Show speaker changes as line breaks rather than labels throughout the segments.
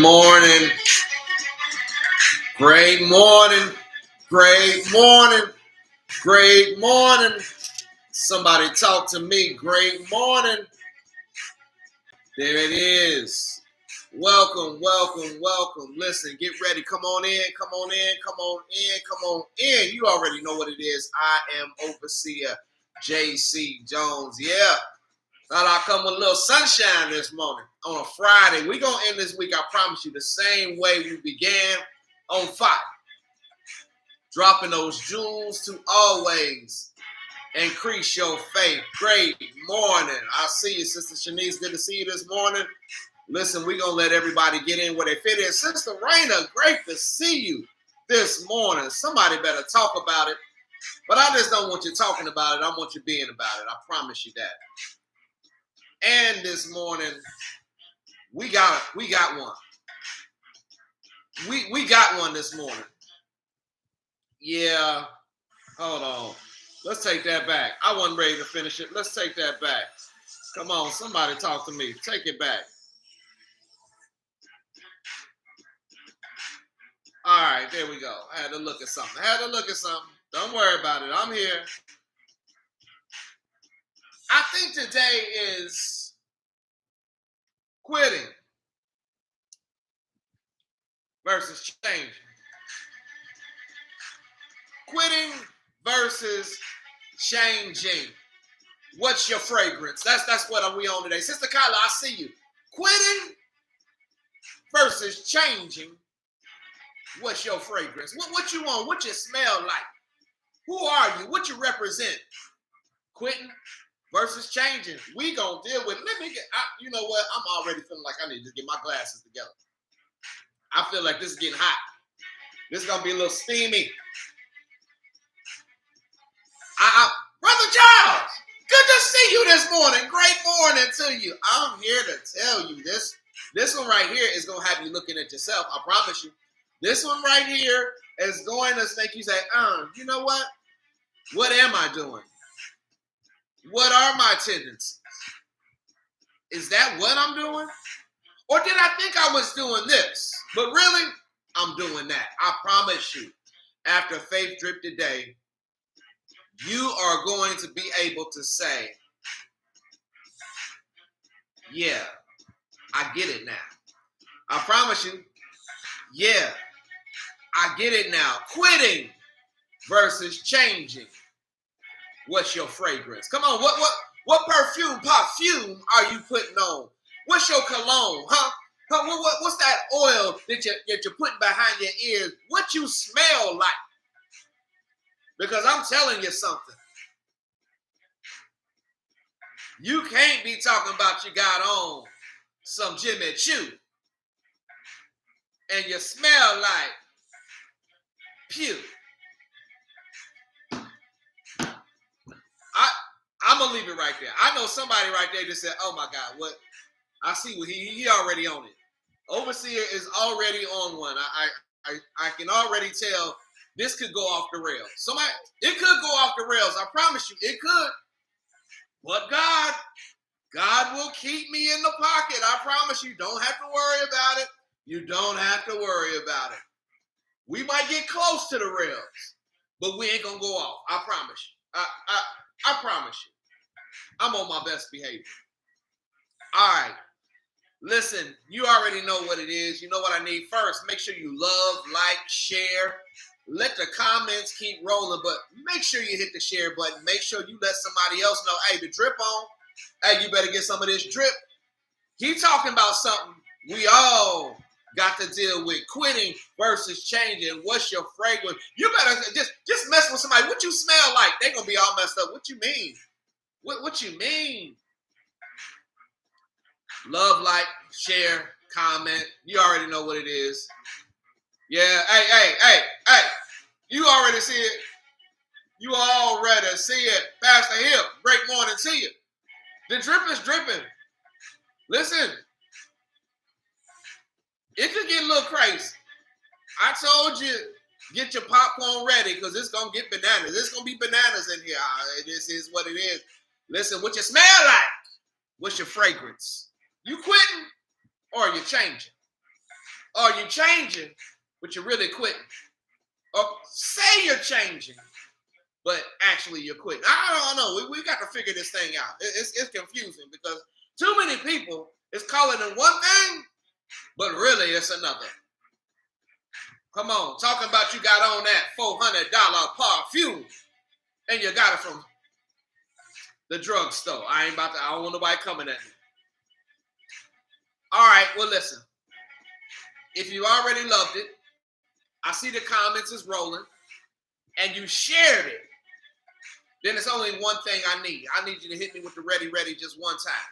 morning. Great morning. Great morning. Great morning. Somebody talk to me. Great morning. There it is. Welcome, welcome, welcome. Listen, get ready. Come on in, come on in, come on in, come on in. You already know what it is. I am Overseer J.C. Jones. Yeah. Thought I'd come with a little sunshine this morning on a Friday. We're going to end this week, I promise you, the same way we began, on fire. Dropping those jewels to always increase your faith. Great morning. I see you, Sister Shanice. Good to see you this morning. Listen, we're going to let everybody get in where they fit in. Sister Raina, great to see you this morning. Somebody better talk about it. But I just don't want you talking about it. I want you being about it. I promise you that. And this morning, we got one. We got one this morning. Yeah, hold on. Let's take that back. I wasn't ready to finish it. Let's take that back. Come on, somebody talk to me. Take it back. All right, there we go. I had to look at something. Don't worry about it. I'm here. I think today is quitting versus changing. Quitting versus changing. What's your fragrance? That's what we on today. Sister Kyla, I see you. Quitting versus changing. What's your fragrance? What you want? What you smell like? Who are you? What you represent? Quitting versus changing. We gonna deal with. You know what? I'm already feeling like I need to get my glasses together. I feel like this is getting hot. This is gonna be a little steamy. Brother Charles, good to see you this morning. Great morning to you. I'm here to tell you this. This one right here is gonna have you looking at yourself. I promise you. This one right here is going to make you say, you know what? What am I doing? What are my tendencies? Is that what I'm doing? Or did I think I was doing this? But really, I'm doing that. I promise you, after Faith Drip today, you are going to be able to say, yeah, I get it now. I promise you, yeah, I get it now. Quitting versus changing. What's your fragrance? Come on, what perfume are you putting on? What's your cologne, huh? What's that oil that you're putting behind your ears? What you smell like? Because I'm telling you something. You can't be talking about you got on some Jimmy Choo and you smell like pew. I'm going to leave it right there. I know somebody right there just said, oh my God, what? I see what he already on it. Overseer is already on one. I can already tell this could go off the rails. It could go off the rails. I promise you, it could. But God will keep me in the pocket. I promise you. Don't have to worry about it. You don't have to worry about it. We might get close to the rails, but we ain't gonna go off. I promise you. I promise you. I'm on my best behavior. All right. Listen, you already know what it is. You know what I need. First, make sure you love, like, share. Let the comments keep rolling, but make sure you hit the share button. Make sure you let somebody else know, hey, the drip on. Hey, you better get some of this drip. He talking about something we all got to deal with. Quitting versus changing. What's your fragrance? You better just mess with somebody. What you smell like? They're going to be all messed up. What you mean? What you mean? Love, like, share, comment. You already know what it is. Yeah, hey. You already see it. You already see it. Pastor Hill, great morning to you. The drip is dripping. Listen, it could get a little crazy. I told you, get your popcorn ready because it's going to get bananas. It's going to be bananas in here. This is what it is. Listen, what you smell like? What's your fragrance? You quitting or you changing? Or you changing, but you're really quitting. Or say you're changing, but actually you're quitting. I don't know. We got to figure this thing out. It's confusing because too many people is calling it one thing, but really it's another. Come on, talking about you got on that $400 perfume and you got it from the drugstore. I don't want nobody coming at me. All right, well, listen. If you already loved it, I see the comments is rolling, and you shared it, then it's only one thing I need. I need you to hit me with the ready just one time.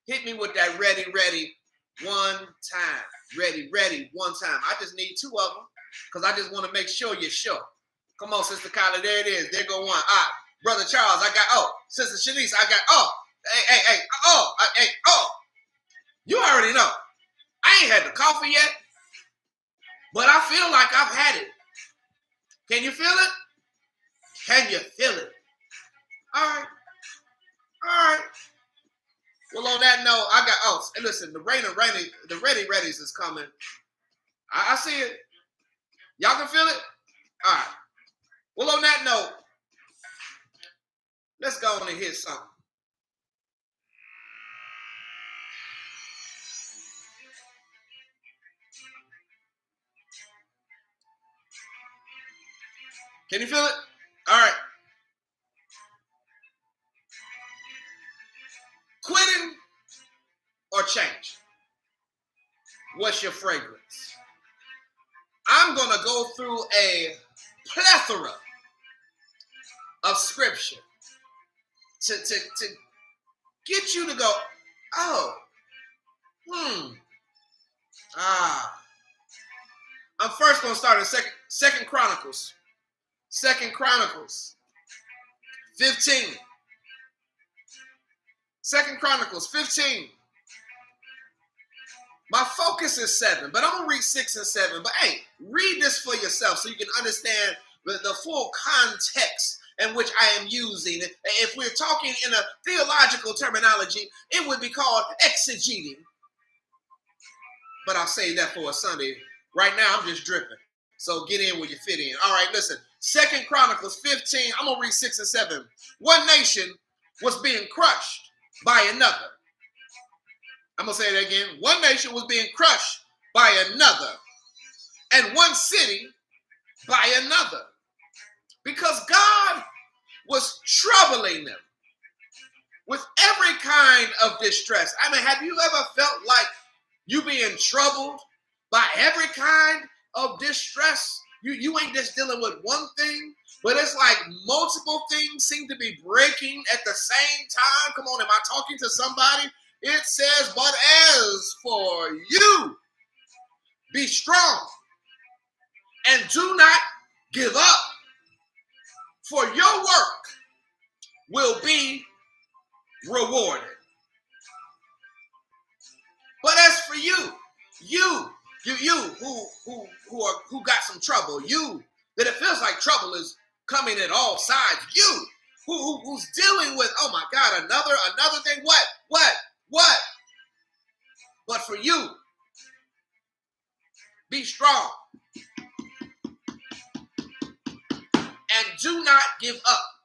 Hit me with that ready one time. Ready one time. I just need 2 of them because I just want to make sure you're sure. Come on, Sister Kyla, there it is. There go one. All right, Brother Charles, I got, Sister Shanice, I got, hey, you already know. I ain't had the coffee yet, but I feel like I've had it. Can you feel it? Can you feel it? All right. Well, on that note, I got, listen, the ready-readies is coming. I see it. Y'all can feel it? All right. Well, on that note, let's go on and hit something. Can you feel it? All right. Quitting or change? What's your fragrance? I'm going to go through a plethora of scripture to get you to go, I'm first going to start in Second Chronicles. 2 Chronicles 15. 2 Chronicles 15. My focus is 7, but I'm going to read 6 and 7. But hey, read this for yourself so you can understand the full context in which I am using. If we're talking in a theological terminology, it would be called exegeting. But I'll save that for a Sunday. Right now, I'm just dripping. So get in where you fit in. All right, listen. 2 Chronicles 15, I'm going to read 6 and 7. One nation was being crushed by another. I'm going to say that again. One nation was being crushed by another, and one city by another, because God was troubling them with every kind of distress. I mean, have you ever felt like you being troubled by every kind of distress? You ain't just dealing with one thing, but it's like multiple things seem to be breaking at the same time. Come on, am I talking to somebody? It says, but as for you, be strong and do not give up, for your work will be rewarded. But as for you who got some trouble, you that it feels like trouble is coming at all sides, you who's dealing with, oh my God, another thing. What? But for you, be strong and do not give up,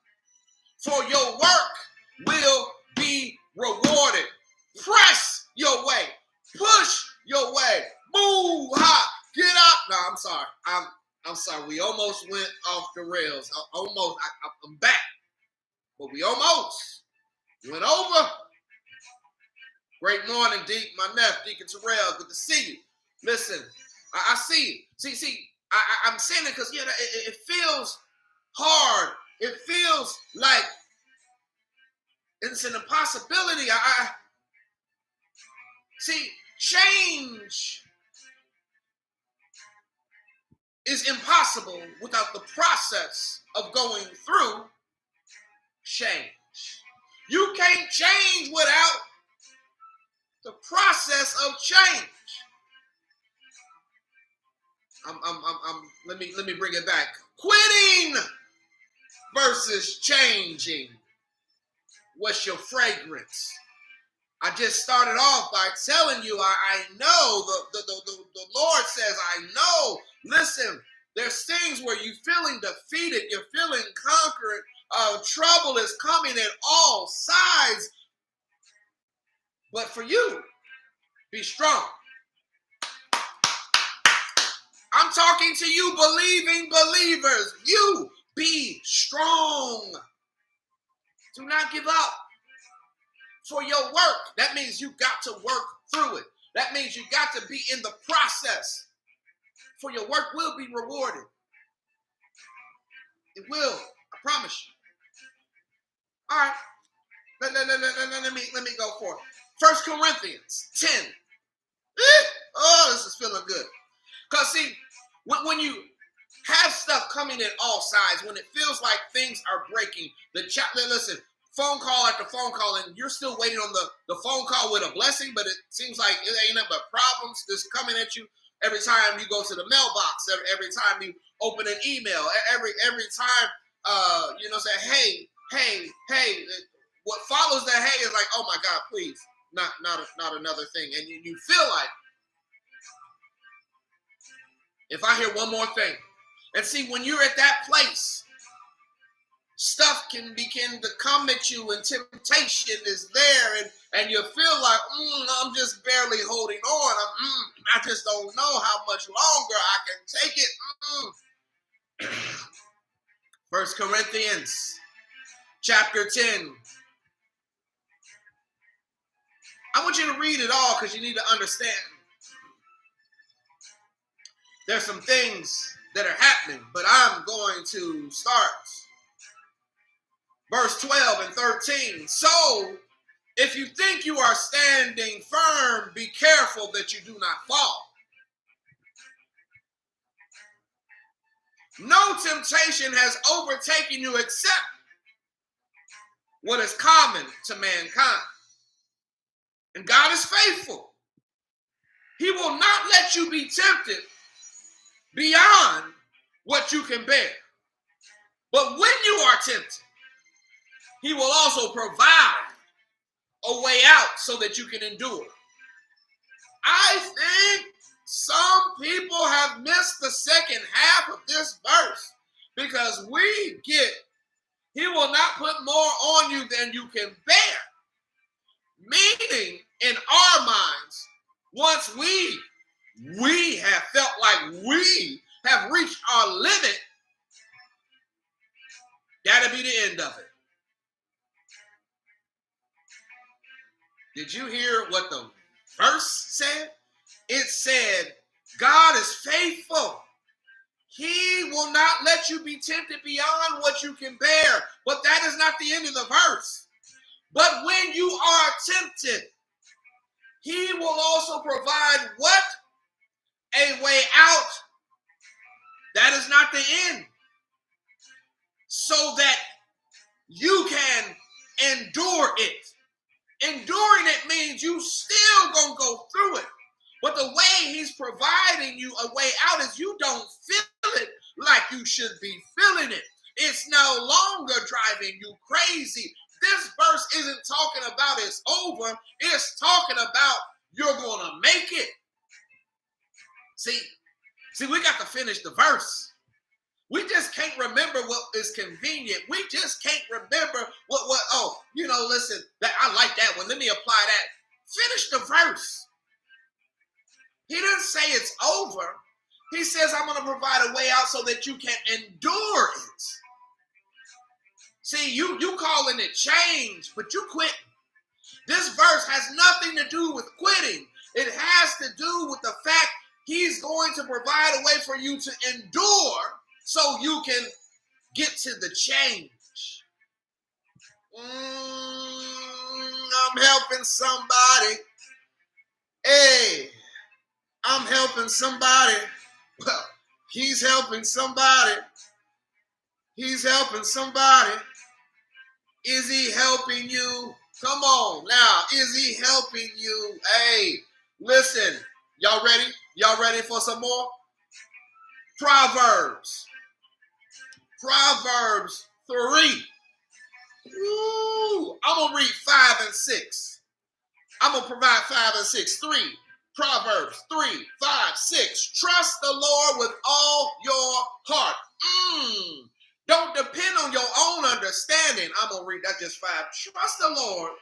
for your work will be rewarded. Press your way, push your way, move, get up. No, I'm sorry. I'm sorry. We almost went off the rails. I'm back, but we almost went over. Great morning, Deep, my nephew, Deacon Terrell. Good to see you. Listen, I see it. See, I'm saying it because it feels hard. It feels like it's an impossibility. See, change is impossible without the process of going through change. You can't change without the process of change. Let me bring it back. Quitting versus changing. What's your fragrance? I just started off by telling you, I know the Lord says, I know. Listen, there's things where you're feeling defeated, you're feeling conquered. Trouble is coming at all sides. But for you, be strong. I'm talking to you, believing believers. You be strong. Do not give up. For your work, that means you got to work through it. That means you got to be in the process. For your work will be rewarded. It will. I promise you. All right. Let me go for it. 1 Corinthians 10. Oh, this is feeling good. Because see, when you have stuff coming in all sides, when it feels like things are breaking, listen, phone call after phone call, and you're still waiting on the phone call with a blessing, but it seems like it ain't nothing but problems just coming at you every time you go to the mailbox, every time you open an email, every time say, hey. What follows that hey is like, oh my God, please, not another thing. And you feel like, if I hear one more thing, and see, when you're at that place, stuff can begin to come at you, and temptation is there, and you feel like, I'm just barely holding on. I just don't know how much longer I can take it. 1 Corinthians chapter 10. I want you to read it all because you need to understand. There's some things that are happening, but I'm going to start. Verse 12 and 13. So, if you think you are standing firm, be careful that you do not fall. No temptation has overtaken you except what is common to mankind. And God is faithful. He will not let you be tempted beyond what you can bear. But when you are tempted, he will also provide a way out so that you can endure. I think some people have missed the second half of this verse because we get, he will not put more on you than you can bear. Meaning, in our minds, once we have felt like we have reached our limit, that'll be the end of it. Did you hear what the verse said? It said, God is faithful. He will not let you be tempted beyond what you can bear. But that is not the end of the verse. But when you are tempted, he will also provide what? A way out. That is not the end. So that you can endure it. Enduring it means you still gonna go through it. But the way he's providing you a way out is you don't feel it like you should be feeling it. It's no longer driving you crazy. This verse isn't talking about it's over. It's talking about you're going to make it. See, we got to finish the verse. We just can't remember what is convenient. We just can't remember listen, that I like that one. Let me apply that. Finish the verse. He didn't say it's over. He says, I'm going to provide a way out so that you can endure it. See, you calling it change, but you quit. This verse has nothing to do with quitting. It has to do with the fact he's going to provide a way for you to endure so you can get to the change. I'm helping somebody. Hey, I'm helping somebody. Well, he's helping somebody. He's helping somebody. Is he helping you? Come on now. Is he helping you? Hey, listen. Y'all ready? Y'all ready for some more? Proverbs 3. Ooh, I'm going to read 5 and 6. I'm going to provide 5 and 6. 3, Proverbs 3, 5, 6. Trust the Lord with all your heart. Don't depend on your own understanding. I'm going to read that just 5. Trust the Lord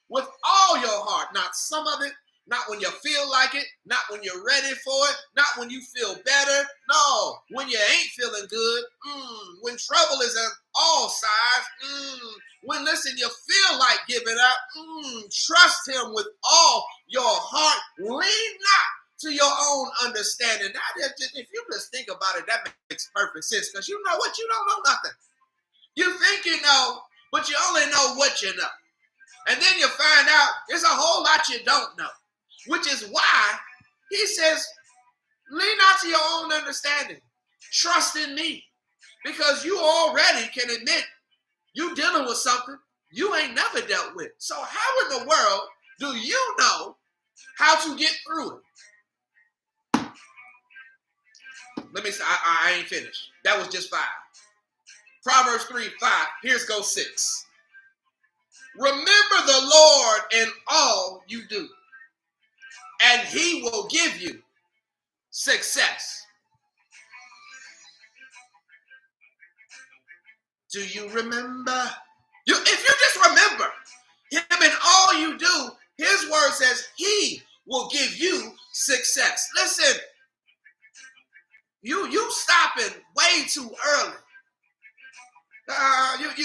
with all your heart, not some of it, not when you feel like it, not when you're ready for it, not when you feel better. No, when you ain't feeling good, when trouble is on all sides, when, listen, you feel like giving up, trust him with all your heart. Lean not to your own understanding. If you just think about it, that makes perfect sense, because you know what? You don't know nothing. You think you know, but you only know what you know. And then you find out there's a whole lot you don't know, which is why he says, lean not to your own understanding. Trust in me, because you already can admit you dealing with something you ain't never dealt with. So how in the world do you know how to get through it? Let me say, I ain't finished. That was just 5. Proverbs 3, 5. Here's go 6. Remember the Lord in all you do, and he will give you success. Do you remember? If you just remember him in all you do, his word says he will give you success. Listen, you stopping way too early.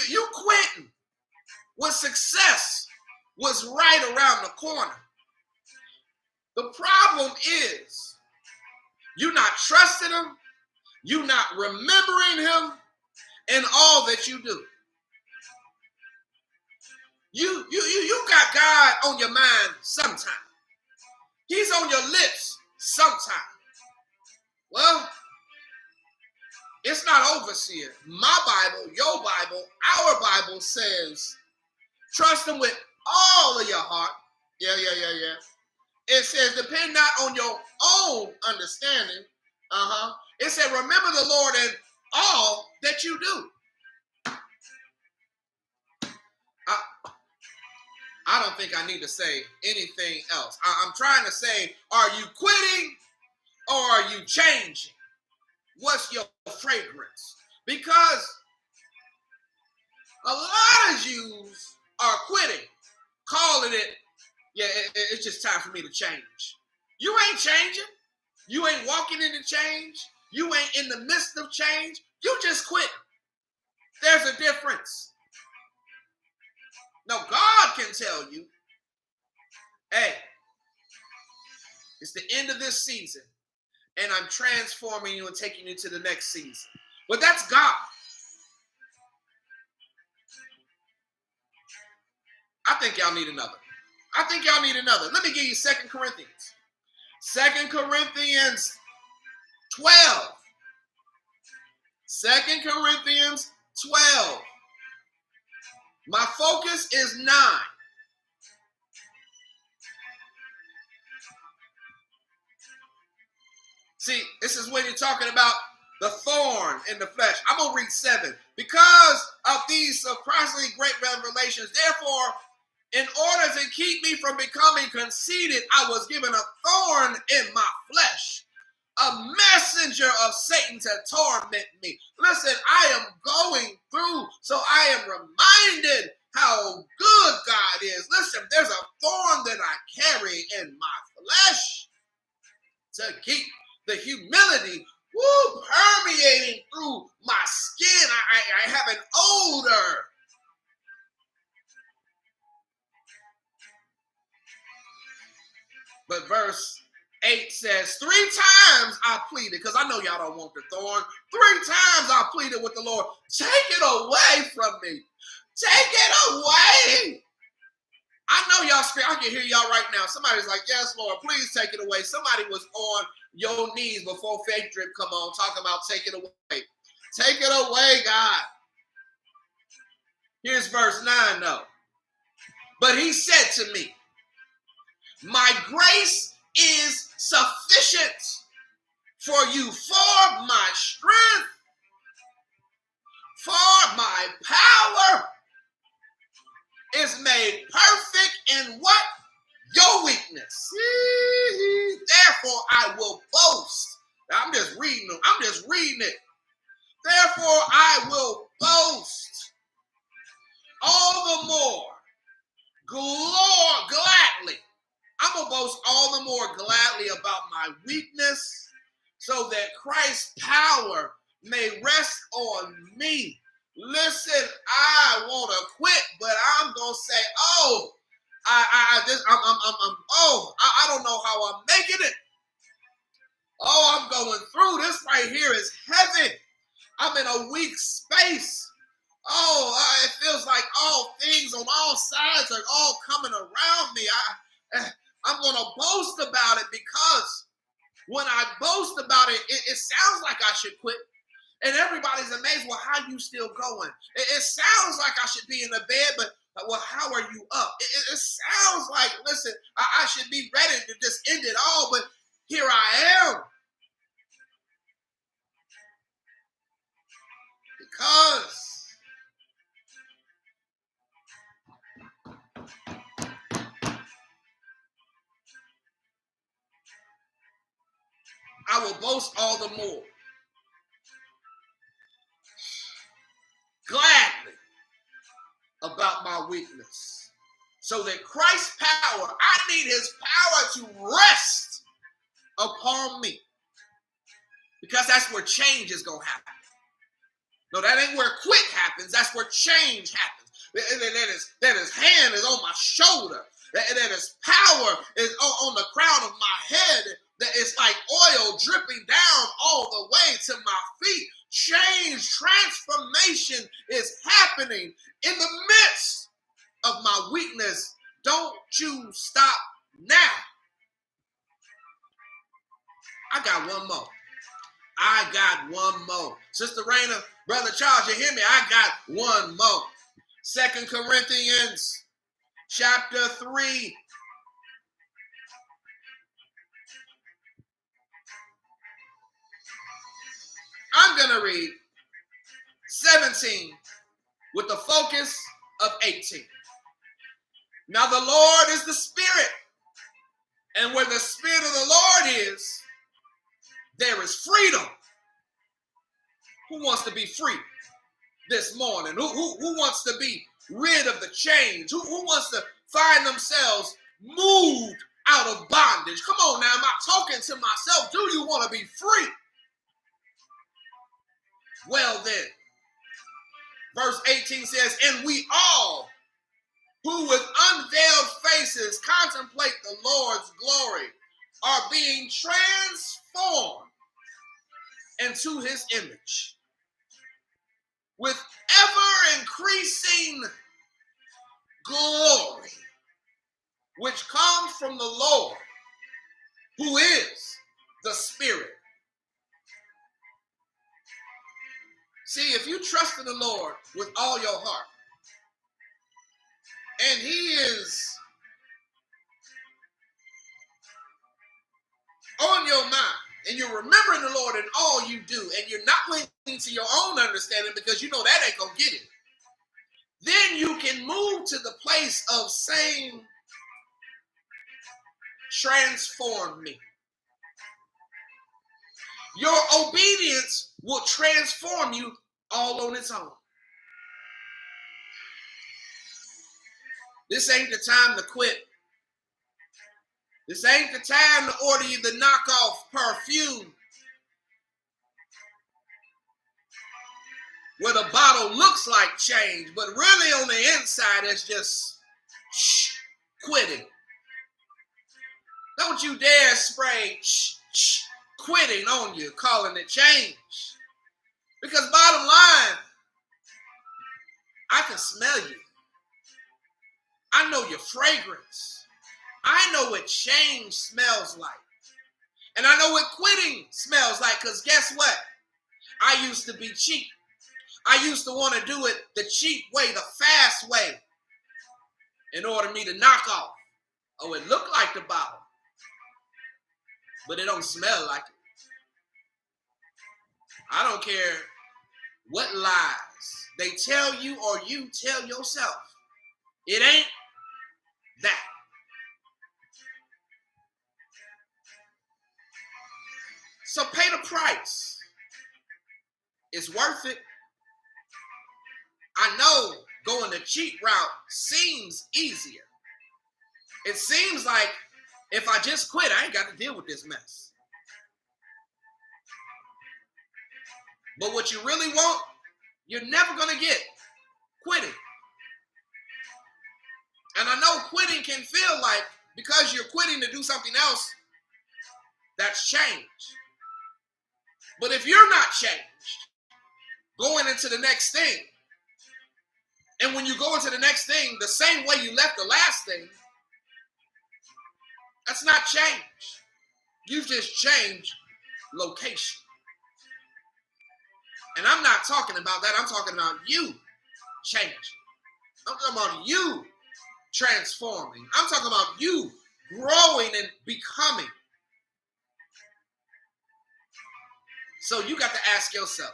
You quitting when success was right around the corner. The problem is you not trusting him, you not remembering him in all that you do. You got God on your mind sometime. He's on your lips sometime. Well, it's not overseer. My Bible, your Bible, our Bible says, trust him with all of your heart. Yeah. It says, depend not on your own understanding. It said, remember the Lord in all that you do. I don't think I need to say anything else. I'm trying to say, are you quitting or are you changing? What's your fragrance? Because a lot of Jews are quitting, calling it, it's just time for me to change. You ain't changing. You ain't walking into change. You ain't in the midst of change. You just quit. There's a difference. No, God can tell you, hey, it's the end of this season, and I'm transforming you and taking you to the next season. But that's God. I think y'all need another. Let me give you 2 Corinthians. 2 Corinthians 12. 2 Corinthians 12. My focus is 9. See, this is when you're talking about the thorn in the flesh. I'm going to read 7. Because of these surprisingly great revelations, therefore, in order to keep me from becoming conceited, I was given a thorn in my flesh, a messenger of Satan to torment me. Listen, I am going through, so I am reminded how good God is. Listen, there's a thorn that I carry in my flesh to keep the humility permeating through my skin. I have an odor. But verse 8 says, 3 times I pleaded, because I know y'all don't want the thorn. 3 times I pleaded with the Lord, take it away from me. Take it away. I know y'all scream. I can hear y'all right now. Somebody's like, yes, Lord, please take it away. Somebody was on your knees before Faith Drip come on, talking about take it away. Take it away, God. Here's verse 9, though. But he said to me, my grace is sufficient for you, for my strength, for my power is made perfect in what? your weakness. Therefore, I will boast. I'm just reading them. I'm just reading it. Therefore, I will boast all the more gladly. I'm going to boast all the more gladly about my weakness so that Christ's power may rest on me. Listen, I want to quit, but I'm going to say, I don't know how I'm making it. Oh, I'm going through this right here is heavy. I'm in a weak space. It feels like all things on all sides are all coming around me. I'm going to boast about it because when I boast about it, it sounds like I should quit. And everybody's amazed, well, how you still going? It sounds like I should be in the bed, but well, how are you up? It sounds like, listen, I should be ready to just end it all, but here I am. Because I will boast all the more gladly about my weakness, so that Christ's power, I need his power to rest upon me, because that's where change is going to happen. No, that ain't where quit happens. That's where change happens. That his hand is on my shoulder. That his power is on the crown of my head. That it's like oil dripping down all the way to my feet. Change, transformation is happening in the midst of my weakness. Don't you stop now. I got one more. Sister Raina, Brother Charles, you hear me? I got one more. 2 Corinthians chapter 3. I'm going to read 17 with the focus of 18. Now the Lord is the Spirit, and where the Spirit of the Lord is, there is freedom. Who wants to be free this morning? Who wants to be rid of the chains? Who wants to find themselves moved out of bondage? Come on now, am I talking to myself? Do you want to be free? Well then, verse 18 says, and we all who with unveiled faces contemplate the Lord's glory are being transformed into his image with ever increasing glory, which comes from the Lord, who is the Spirit. See, if you trust in the Lord with all your heart, and he is on your mind, and you're remembering the Lord in all you do, and you're not leaning to your own understanding because you know that ain't gonna get it, then you can move to the place of saying, transform me. Your obedience will transform you all on its own. This ain't the time to quit. This ain't the time to order you the knockoff perfume where the bottle looks like change, but really on the inside it's just quitting. Don't you dare spray quitting on you, calling it change. Because bottom line, I can smell you. I know your fragrance. I know what change smells like. And I know what quitting smells like, because guess what? I used to be cheap. I used to want to do it the cheap way, the fast way, in order for me to knock off. Oh, it looked like the bottle, but it don't smell like it. I don't care what lies they tell you or you tell yourself. It ain't that. So pay the price. It's worth it. I know going the cheap route seems easier. It seems like if I just quit, I ain't got to deal with this mess. But what you really want, you're never going to get. Quitting. And I know quitting can feel like, because you're quitting to do something else, that's change. But if you're not changed, going into the next thing, and when you go into the next thing, the same way you left the last thing, that's not change. You've just changed location. And I'm not talking about that. I'm talking about you changing. I'm talking about you transforming. I'm talking about you growing and becoming. So you got to ask yourself.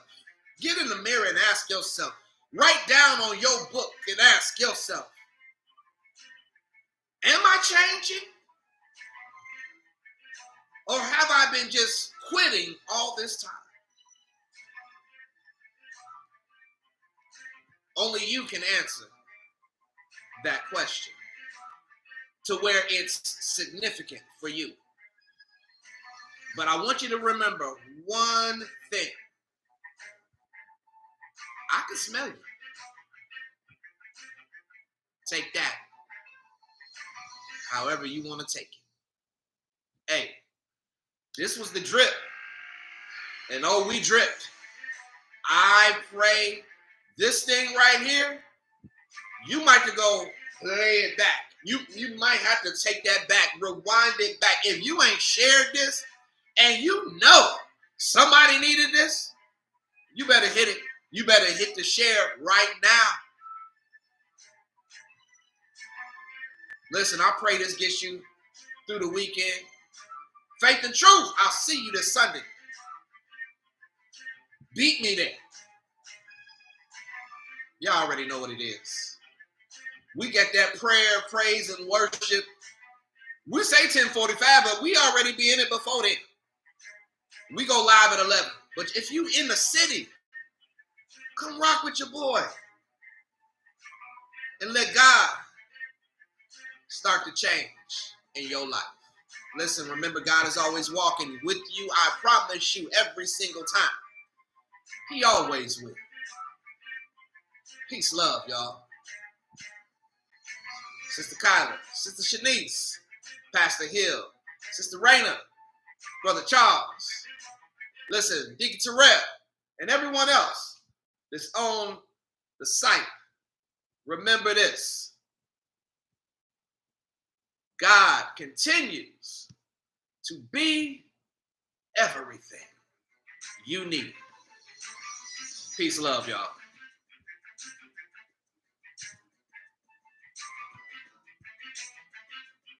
Get in the mirror and ask yourself. Write down on your book and ask yourself, am I changing? Or have I been just quitting all this time? Only you can answer that question to where it's significant for you. But I want you to remember one thing. I can smell you. Take that however you want to take it. Hey, this was the drip. And oh, we dripped. I pray this thing right here, you might have to go play it back. You might have to take that back, rewind it back. If you ain't shared this and you know somebody needed this, you better hit it. You better hit the share right now. Listen, I pray this gets you through the weekend. Faith and truth, I'll see you this Sunday. Beat me there. Y'all already know what it is. We get that prayer, praise, and worship. We say 10:45, but we already be in it before then. We go live at 11. But if you in the city, come rock with your boy. And let God start to change in your life. Listen, remember, God is always walking with you. I promise you, every single time. He always will. Peace, love, y'all. Sister Kyla, Sister Shanice, Pastor Hill, Sister Raina, Brother Charles. Listen, Deacon Terrell, and everyone else that's on the site. Remember this. God continues to be everything you need. Peace, love, y'all.